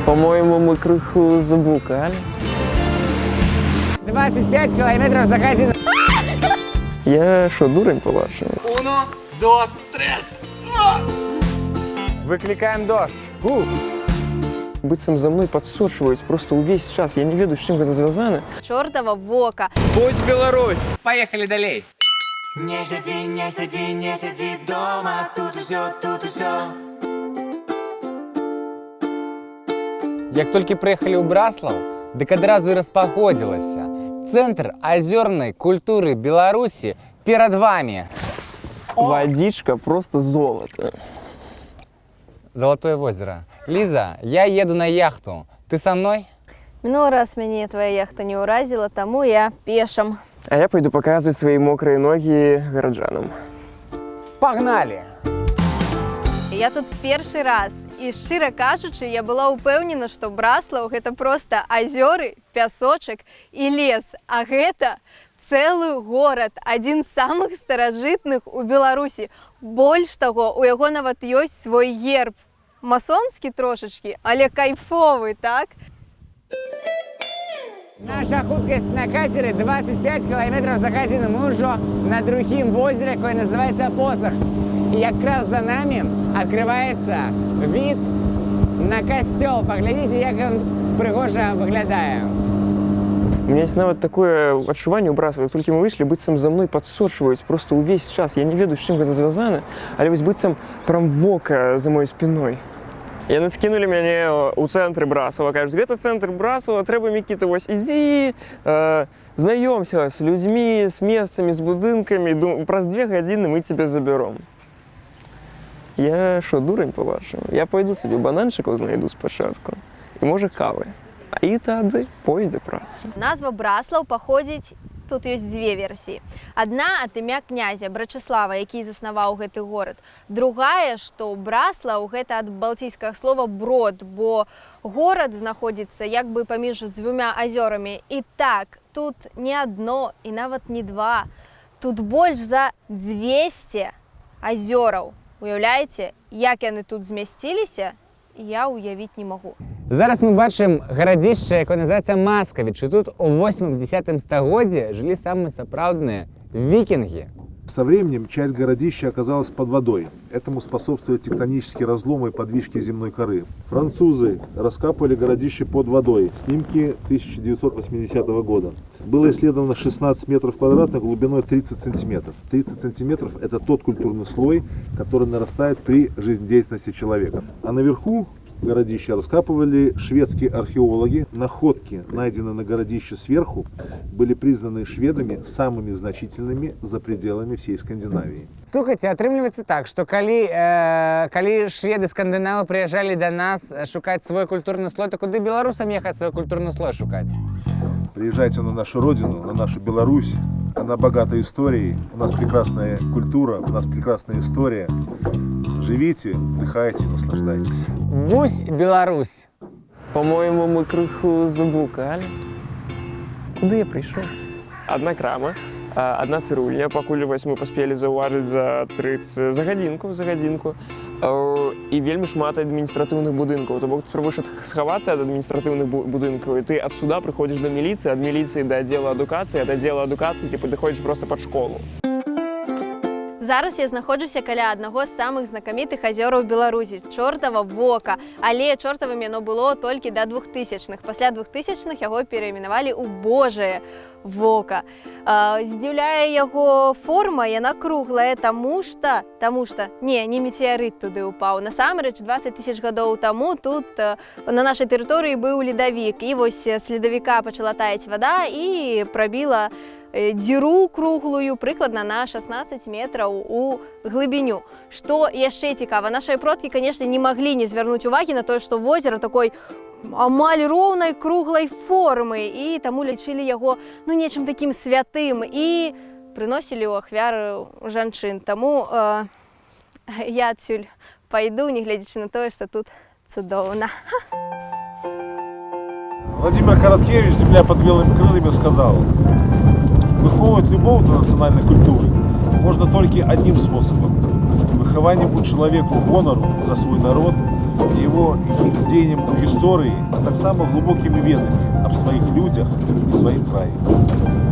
По-моему, мы крыху заблукали. 25 километров за годину. Я что, дурень, по-вашему? Uno, dos, tres. Выкликаем дождь. Быццам за мной подсочваюць просто увесь час. Я не ведаю, з чым гэта звязана. Чортова вока. Пусть Беларусь! Поехали далей. Не сиди, не сиди, не сиди дома, тут усё, тут усё. Як толькі прыехалі ў Браслаў, дык адразу і распагодзілася. Цэнтр азёрнай культуры Беларусі перад вами. Водичка просто золото. Золотое озеро. Лиза, я еду на яхту. Ты со мной? Минулый раз меня твоя яхта не уразила, тому я пешим. А я пойду показывать свои мокрые ноги горожанам. Погнали! Я тут першы раз. І шчыра кажучы, я была ўпэўнена, што Браслаў гэта проста азёры, пясочак і лес. А гэта цэлы горад, адзін з самых старажытных у Беларусі. Больш таго, у яго нават ёсць свой герб. Масонскі трошачкі, але кайфовы, так? Наша хуткасць на катере 25 километров за годину. Мы уже на другим озере, которое называется Поцах. И как раз за нами открывается вид на костел. Поглядите, как он пригожа выглядает. У меня есть нават такое адчуванне ў Браславе, як толькі мы выйшлі, быццам за мной падсочваюць просто ўвесь час. Я не ведаю, з чым гэта звязана, але вось быццам прям вока за моёй спиной. Яны скинули мяне ў цэнтры Браслава, кажуць, гэта цэнтр Браслава, трэба, Мікіта, вось ідзі, знаёмся з людзьмі, з месцамі, з будынкамі, праз 2 гадзіны мы цябе забяром. Я что, дурень, по-вашему? Я пойду себе бананчиков знайду спачатку. І може кави. А і тады пойдзе праца. Назва Браслаў паходзіць, тут ёсць дзве версіі. Адна ад імя князя Брачыслава, які заснаваў гэты горад. Другая, што Браслаў гэта ад балтійскага слова брод, бо горад знаходзіцца як бы паміж дзвюмя азёрамі. І так, тут не адно і нават не два. Тут больш за 200 азёраў. Уяўляеце, як яны тут змясціліся, я уявіць не магу. Зараз мы бачым гарадзішча, якое называецца Маскавіч. І тут у 8-10 стагоддзі жылі самыя сапраўдныя викинги. Со временем часть городища оказалась под водой. Этому способствуют тектонические разломы и подвижки земной коры. Французы раскапывали городище под водой. Снимки 1980 года. Было исследовано 16 метров квадратных глубиной 30 сантиметров. 30 сантиметров – это тот культурный слой, который нарастает при жизнедеятельности человека. А наверху городище раскапывали шведские археологи. Находки, найденные на городище сверху, были признаны шведами самыми значительными за пределами всей Скандинавии. Слухайте, атрымліваецца так, што калі шведы скандынавы прыязджалі да нас шукаць свой культурны слой, то куды беларусам ехаць свой культурны слой шукаць? Приезжайте на нашу родину, на нашу Беларусь. Она богата историей. У нас прекрасная культура, у нас прекрасная история. Живите, отдыхайте, наслаждайтесь. Бусь, Беларусь! По-моему, мы крыху заблукали. Куды я прыйшоў? Одна крама, одна цырульня, пакуль вось мы паспелі заўважыць за гадзінку. І вельмі шмат адміністратыўных будынкаў. То бок ты спрабуеш схавацца ад адміністратыўных будынкаў, і ты адсюда прыходзіш да міліцыі, ад міліцыі да аддзела адукацыі, ад аддзела адукацыі ты падыходзіш проста пад школу. Зараз я знаходжуся каля аднаго з самых знакамітых азёраў Беларусі – Чортава вока. Але чортавым яно было толькі да 2000-х. Пасля 2000-х яго перайменавалі ў Божае вока. Здзіўляе яго форма, яна круглая, таму што не метеарыт туды ўпаў. Насамрэч, 20 000 гадоў таму тут на нашай тэрыторыі быў ледавік. І вось з ледавіка пачала таяць вада і прабіла дзіру круглую прыкладна на 16 метраў у глыбіню. Што яшчэ цікава, нашыя продкі, канешне, не маглі не звярнуць увагі на тое, што возера такой амаль роўнай круглай формы, і таму лічылі яго нечым такім святым і прыносілі ў ахвяру жанчын. Таму я адсюль пайду, не гледзячы на тое, што тут цудоўна. Владимир Короткевич, «Земля под белыми крыльями», сказал: выховывать любовь до национальной культуры можно только одним способом – выхованием у человека гонору за свой народ его дзеяннем у гісторыі, а таксама глубокімі ведамі аб сваіх людзях і сваім краі.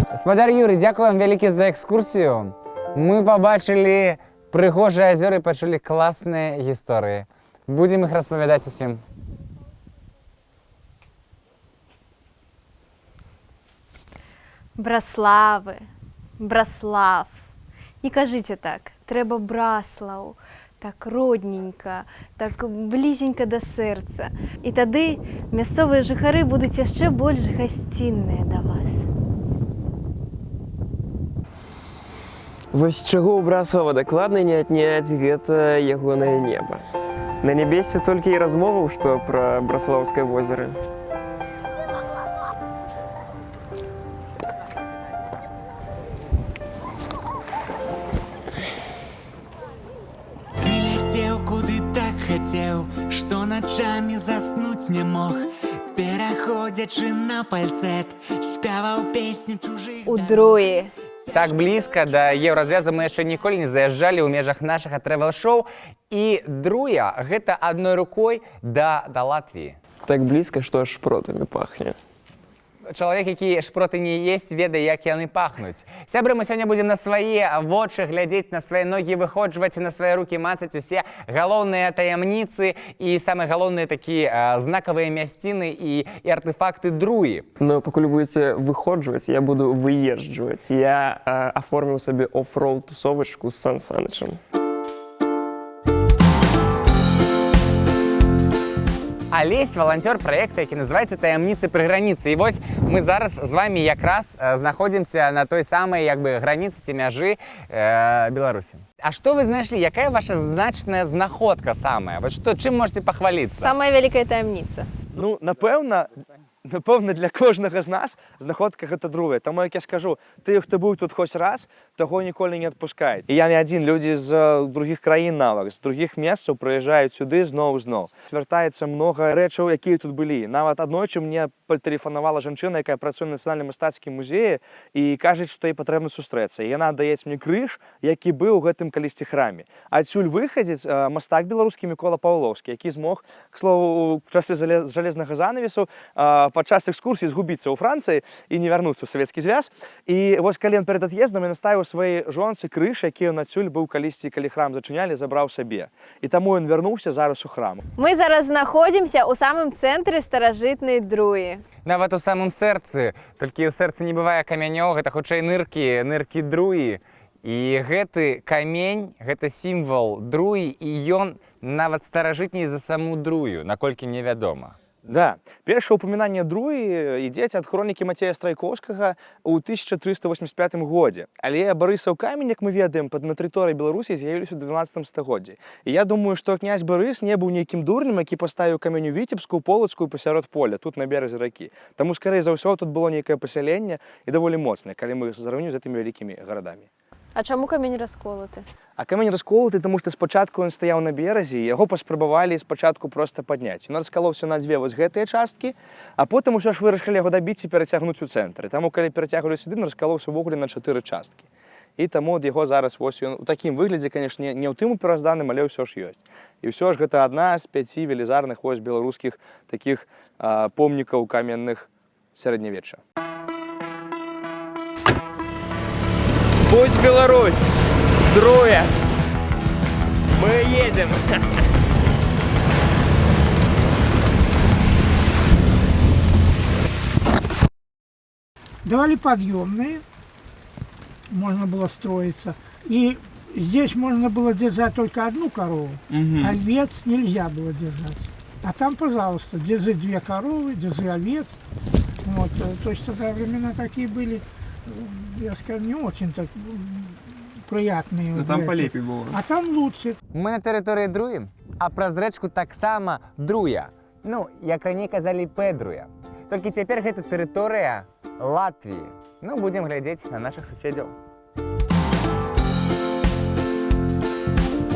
Гаспадар Юрый, дзякую вам вялікі за экскурсію. Мы побачили прыгожыя азёры, пачулі класныя гісторыі. Будзем іх распавядаць усім. Браславы, Браслав. Не кажыце так, трэба Браслаў. Так родненька, так блізенька да сэрца. І тады мясцовыя жыхары будуць яшчэ больш гасцінныя да вас. Вось чаго ў Браслава дакладна не адняць, гэта ягонае неба. На нябесе толькі і размоваў, што пра Браслаўскае возера. Ты летел, куды так хотел, что ночами заснуть не мог. Пераходячи на фальцет, спяваў песню чужих. У Друі. Так блізка да еўразвязу мы яшчэ ніколі не заязджалі ў межах нашага трэвел-шоу. І Друя – гэта адной рукой да Латвіі. Так блізка, што аж шпротамі пахне. Чалавек, які шпроты не есць, ведае, як яны пахнуць. Сябры, мы сёння будзем на свае вочы глядзець, на свае ногі выходжваць, на свае рукі мацаць усе галоўныя таямніцы і самыя галоўныя такія знакавыя мясціны і артефакты Друі. Но пакуль будзеце выходжваць, я буду выезджваць. Я аформіў сабе оффроуд тусовачку з Сан Санычам. Алесь – валанцёр праекта, які называецца «Таямніцы пры граніцы». І вось мы зараз з вами якраз знаходзімся на той самай граніцы ці мяжы Беларусі. А што вы знайшлі? Якая ваша значная знаходка самая? Вот што, чым можете пахваліцца? Самая вялікая таямніца. Ну, напэўна, для кожнага з нас знаходка гэта другая. Таму, як я скажу, тыя, хто быў тут хоць раз, таго ніколі не адпускаюць. І я не адзін, людзі з другіх краін нават, з другіх месцаў прыязджаюць сюды зноў. Звяртаецца многа рэчаў, якія тут былі. Нават аднойчы мне патэлефанавала жанчына, якая працуе ў нацыянальным мастацкім музеі і кажуць, што ёй патрэбна сустрэцца. І яна даяць мне крыж, які быў у гэтым калісьці храме. Адсюль выхадзіць мастак беларускі Мікола Паўлоўскі, які змог, к слову, у часы жалезнага занавесу падчас экскурсіі згубіцца ў Францыі і не вярнуцца ў Савецкі звяз. І вось калі ён перад ад'ездам і наставіў сваёй жонцы крыж, які ён адсюль быў калісьці, калі храм зачынялі, забраў сабе. І таму ён вярнуўся зараз у храм. Мы зараз знаходзімся ў самым цэнтры старажытнай Друі. Нават у самым сэрцы, толькі ў сэрцы не бывае камянёў, гэта хутчэй ныркі Друі. І гэты камень, гэта сімвал Друі, і ён нават старажытней за саму Друю, наколькі невядома. Да, першае ўпамінанне Друі ідзець ад хронікі Мацея Страйкоўскага ў 1385 годзе. Але Барысаў камень, як мы ведаем, на тэрыторыі Беларусі з'явіліся ў 12 стагоддзі. І я думаю, што князь Барыс не быў нейкім дурнем, які паставіў камень у Віцебску, Полацку пасярод поля, тут на беразе ракі. Таму, скарэй за ўсё, тут было нейкае пасяленне і даволі моцнае, калі мы зраўнюем з гэтымі вялікімі гарадамі. А чаму камень расколоты? А камень расколоты, таму што спачатку ён стаяў на беразе, яго паспрабавалі спачатку проста падняць. Ён раскалоўся на дзве вось гэтыя часткі, а потым усё ж вырашылі яго дабіць і перацягнуць у цэнтры. Таму, калі перацягвалі сюды, ён раскалоўся ўвогуле на 4 часткі. І таму ад яго зараз вось ён у такім выглядзе, канешне, не ў тым перазданым, але ўсё ж ёсць. І ўсё ж гэта адна з 5 велізарных вось беларускіх такіх помнікаў каменных сярэднявечча. Будь Беларусь! Друя! Мы едем! Давали подъемные, можно было строиться. И здесь можно было держать только одну корову, овец нельзя было держать. А там, пожалуйста, держи 2 коровы, держи овец. Вот, то есть тогда времена такие были, я скажу, не очень так приятные. Там полепей было. А там лучше. Мы на тэрыторыі Друі, а праз рэчку таксама Друя. Ну, як раней казалі, Пэдруя. Толькі цяпер гэта тэрыторыя Латвіі. Ну, будзем глядзець на нашых суседзяў.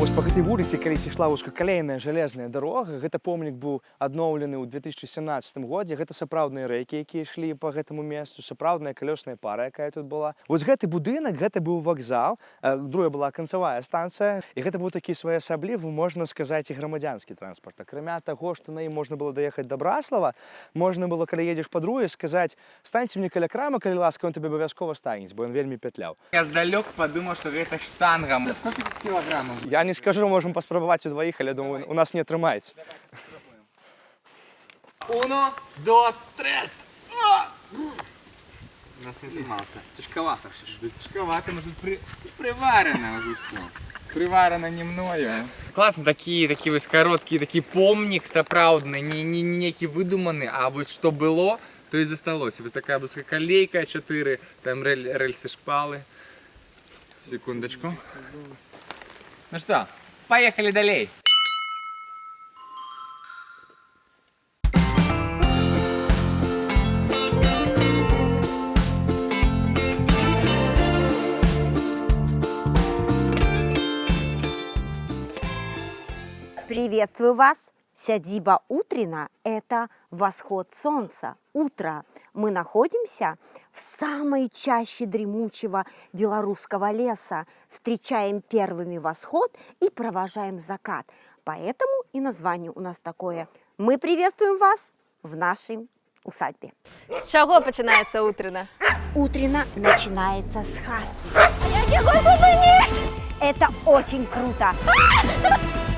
Вось па гэтай вуліцы калісь ішла вузкакалейная жалезная дарога. Гэта помнік быў адноўлены ў 2017 годзе. Гэта сапраўдныя рэйкі, якія ішлі па гэтаму месцу, сапраўдная калёсная пара, якая тут была. Вось гэты будынак, гэта быў вакзал, другая была канцавая станцыя, і гэта быў такі своеасаблівы, можна сказаць, і грамадзянскі транспарт. Акрамя таго, што на ім можна было даехаць да Браслава, можна было, калі едзеш па друге, сказаць: станьце мне каля крама, калі ласка, ён табе абавязкова станець, бо ён вельмі пятляў. Я здалёк подумал, что это штанга. Сколько килограммов? Я не скажу, можем паспрабаваць удваіх, але думаю, у нас не атрымаецца. Uno, dos, tres. У нас не тримался. Тяжковато все. Тяжковато, может, приварено уже все. Приварено не мною. Классно, такие вот короткие, такие помник сапраўдны, не некий выдуманный, а вот что было, то и засталось. Вот такая вузкоколейка, 4, там рельсы, шпалы. Секундочку. Ну что, поехали далее. Приветствую вас! Сядзіба Утрина – это восход солнца, утро. Мы находимся в самой чаще дремучего белорусского леса, встречаем первыми восход и провожаем закат. Поэтому и название у нас такое. Мы приветствуем вас в нашей усадьбе. С чего починается утренно? Утрина начинается с хаски. Я не могу зупинить! Это очень круто.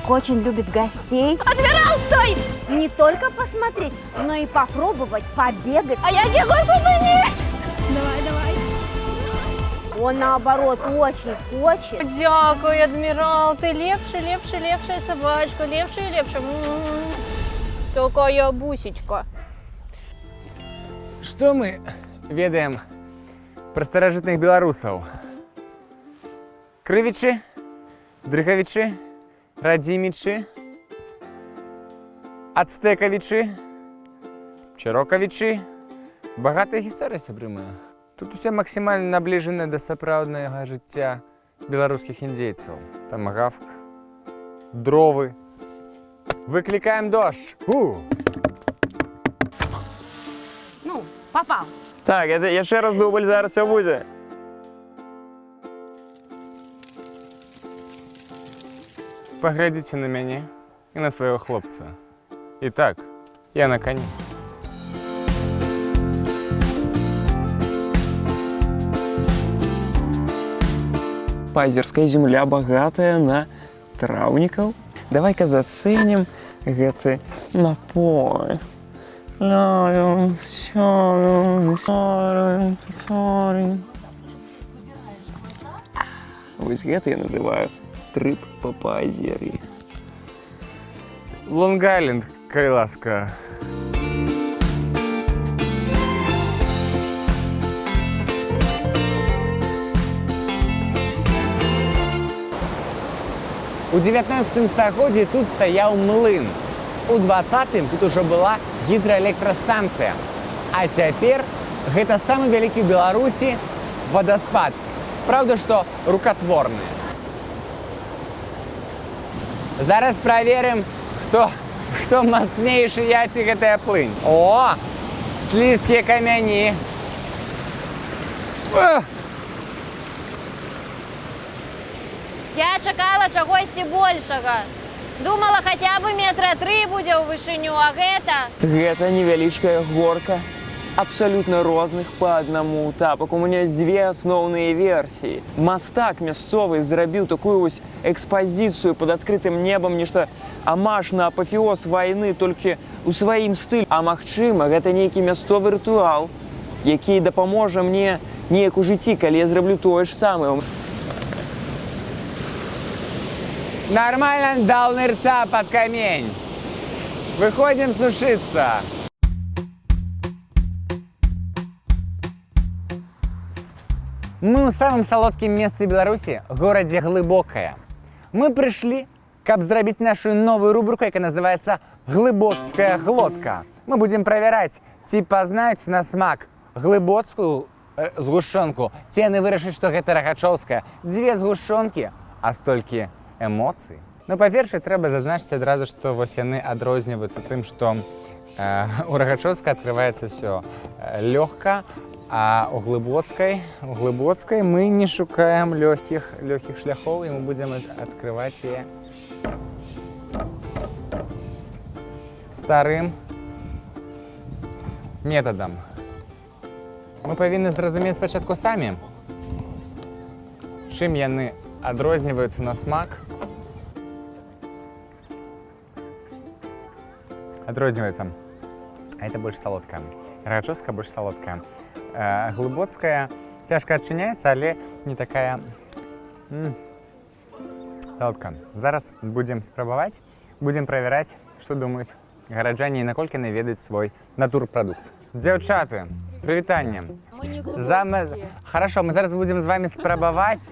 Очень любит гостей. Адмирал, стой! Не только посмотреть, но и попробовать побегать. А я не могу зупинить! Давай. Он наоборот очень хочет. Дякую, адмирал, ты лепшая собачка, лепшая. Такая бусечка. Что мы ведаем про старожитных белорусов? Крывичи, Дрыховичи, Радимичи, Ацтековичи, Чироковичи. Багатая гісторыя, сябры мае. Тут усе максімальна набліжаны да сапраўднага жыцця беларускіх індзейцаў. Тамагавк, дровы. Выклікаем дождь. Ну, попал. Так, это яшчэ раз дубль, зараз все будзе. Паглядзіце на мяне і на свайго хлопца. І так, я на коні. Пазерская земля богатая на траўнікаў. Давай-ка зацэнім гэты напой. Вось гэта я называю трып па пазер'і. Лонг-Айленд, калі ласка. У 19 стагоддзі тут стаяў млын. У 20-м тут ужо была гідраэлектрастанцыя. А цяпер гэта самы вялікі ў Беларусі вадаспад. Правда, што рукатворны. Зараз праверым, хто мацнейшы, я ці гэтая плынь. О, слізкія камяні. Я чакала чагосьці большага. Думала, хаця бы метра 3 будзе ў вышыню, а гэта... Гэта невялічкая горка. Абсолютно розных по одному тапок. У меня есть две основные версии. Мастак мясцовы зрабіў такую вось экспозицию под открытым небом, нешта амаш на апофеоз войны толькі у сваім стылі. А магчыма, гэта нейкі мясцовы рытуал, які дапаможа мне неяк у жыцці, калі я зраблю тое ж самае. Нормально дал нырца под камень. Выходим сушиться. Мы ў самым салодкім месцы Беларусі, горадзе Глыбокае. Мы прыйшлі, каб зрабіць нашу новую рубрику, якая называецца «Глыбоцкая глотка». Мы будзем правяраць, ці пазнаюць на смак глыбоцкую згушчонку, ці яны вырашаць, што гэта рагачоўская. Дзве згушчонкі, а столькі эмоцый. Ну, па-першае, трэба зазначыць адразу, што вось яны адрозніваюцца тым, што у Рагачоўскай адкрываецца ўсё лёгка, а у Глыбоцкай мы не шукаем лёгкіх шляхоў, і мы будзем адкрываць яе старым метадам. Мы павінны зразумець спачатку самі, чым яны адрозніваюцца на смак. Адрозніваецца. А это больш салодкая. Рагачоўская больш салодкая. Глыбоцкая цяжка адчыняецца, але не такая салодкая. Зараз будзем спрабаваць, будзем правяраць, што думаюць гараджане і наколькі яны ведаюць свой натурпрадукт. Дзяўчаты, прывітанне. Мы не глубокие. Хорошо, мы зараз будзем з вами спрабаваць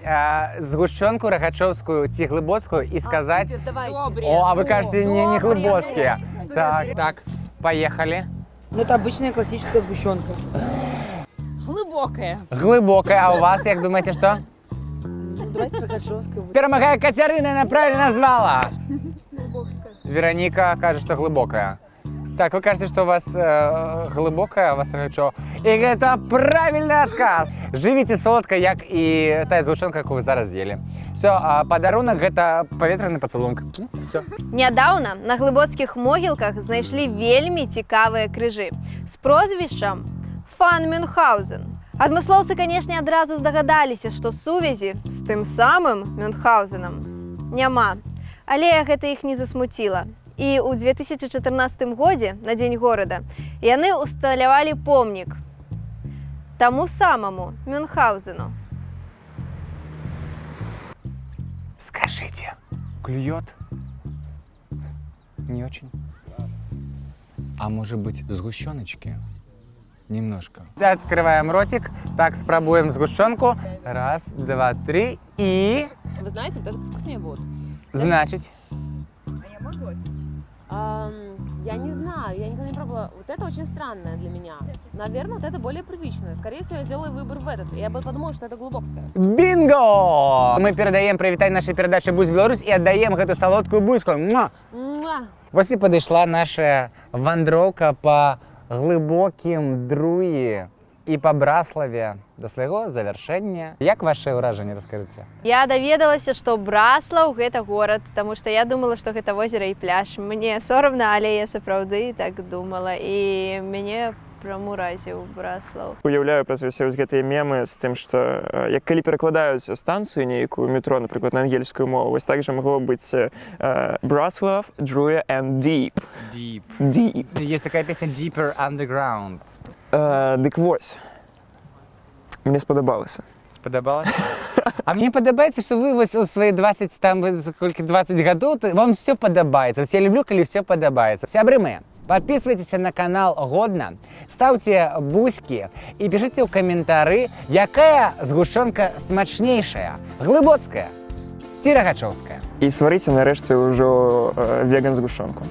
згушчонку рагачоўскую ці глыбоцкую і сказаць... О, а вы кажаце, не глыбоцкія. Так, поехали. Ну, это обычная классическая сгущенка. Глубокая. Глыбокая, а у вас, як думаеце, што? Ну, давайте рагачоўская. Перамагае Кацярына, она правильно назвала. Глубокая. Вероніка кажа, што глыбокая. Так, вы кажаце, што у вас глыбокая, а у вас рагачоў. І гэта правільны адказ. Жывіце солодка, як і тая згушчонка, якую вы зараз з'елі. Все, а падарунак гэта паветраны пацалунак. Все. Нядаўна на глыбоцкіх могілках знайшлі вельмі цікавыя крыжы з прозвішчам Фан Мюнхгаузен. Адмыслоўцы, канешне, адразу здагадаліся, што сувязі з тым самым Мюнхгаузенам няма. Але гэта іх не засмуціла. І ў 2014 годзе, на Дзень горада, яны усталявалі помнік таму самому Мюнхгаузену. Скажите, клюет? Не очень? А может быть, сгущеночки? Немножко. Открываем ротик. Так, спробуем сгущенку. Раз, два, три. И... Вы знаете, вот это вкуснее будет. Значит? А я могу ответить? Я не знаю, я никогда не пробовала. Вот это очень странное для меня. Наверное, вот это более привычное. Скорее всего, я сделаю выбор в этот. Я бы подумала, что это глубокская. Бинго! Мы передаем привітанне нашей передачи «Бусь Беларусь» и отдаем эту солодкую буську. Муа! Вот и подошла наша вандроўка по глыбокім Друі і па Браславе до свайго завяршэння. Як ваше ўражанне, раскажыце? Я даведалася, што Браслаў гэта горад, таму што я думала, што гэта возера і пляж. Мне сорамна, але я сапраўды так думала, і мяне прамуразіў Браслаў. Уяўляю праз усе гэтыя мемы з тым, што як калі перакладаюць станцыю нейкую метро, напрыклад, на ангельскую мову, вось так жа магло быць Браслав, Друя and Deep. Deep. Есть такая песня «Deeper Underground». Дык вось. Мне спадабалася. Спадабалася? А мне падабаецца, што вы вось у свае 20 гадоў, вам все падабаецца. Я люблю, калі все падабаецца. Сябры мае, подписывайтесь на канал годна, ставьте буськи и пишите в комментарии, якая згушчонка смачнейшая, глыбоцкая ці рагачоўская. І сварыце нарэшце ўжо веган згушчонку.